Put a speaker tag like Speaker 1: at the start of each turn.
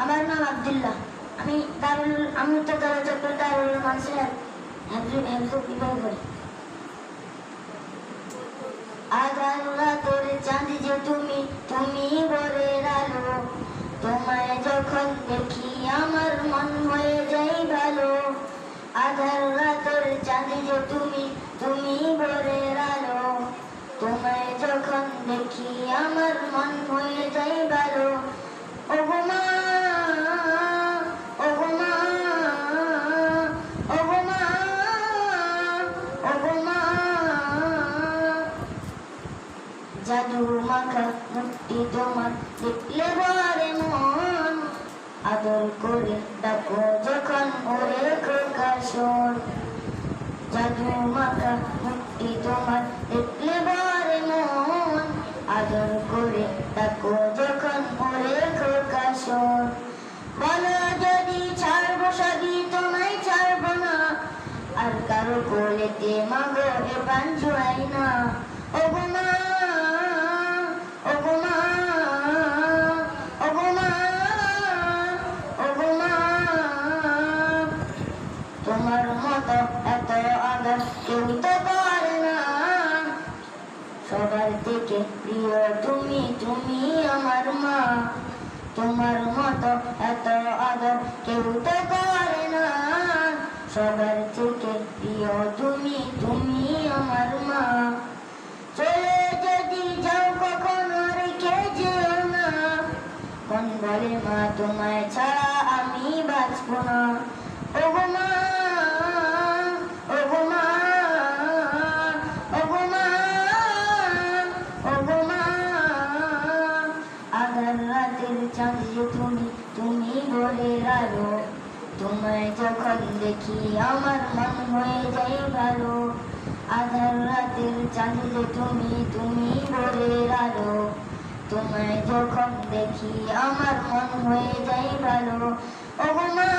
Speaker 1: আমার নাম আব্দুল্লাহ। আমি উত্তর চট্টগ্রাম দারুল মানুষের হেফজুল বিভাগ করি। আধার রাতের চাঁদ যে তুমি, তুমি ভোরের আলো, তোমায় যখন দেখি আমার মন হয়ে যায় ভালো। আধার রাতের চাঁদ যে তুমি, তুমি ভোরের আলো, তোমায় যখন দেখি আমার মন হয়ে যায় ভালো। ওগো মা, ওগো মা, ওগো মা, ওগো মা, জাদু মাখা মুক্তি তোমার দেখলে ভরে মন, আদর করে ডাকো যখন ওরে খোকা শোন। জাদু মাখা মুক্তি তোমার দেখলে ভরে মন, আদর করে ডাকো যখন ওরে খোকা শোন। বলো যদি ছাড়বো সাদি তোমায় ছাড়বো না, আর কারো কোলেতে মাগো এ প্রাণ জুড়াই না। ওগো মা, ওগো মা, ওগো মা, ওগো মা, তোমার মতো এত আদর কেউ তো করে না। সবার থেকে প্রিয় তুমি, তুমি আমার মা। তোমার মতো এত আদর কেউ তো করে না। সবার থেকে প্রিয় তুমি, তুমি আমার মা। চলে যদি যাও কখনো রেখে যেও না, কোন বলে মা তোমায় ছাড়া আমি বাঁচব না। ওগো মা, ওগো মা, ওগো মা, ওগো মা, আধার রাতের চাঁদ যে তুমি, তুমি ভোরের আলো, তোমায় যখন দেখি আমার মন হয়ে যায় ভালো। আধার রাতের চাঁদ যে তুমি, তুমি ভোরের আলো, তোমায় যখন দেখি আমার মন হয়ে যায় ভালো। ওগো মা।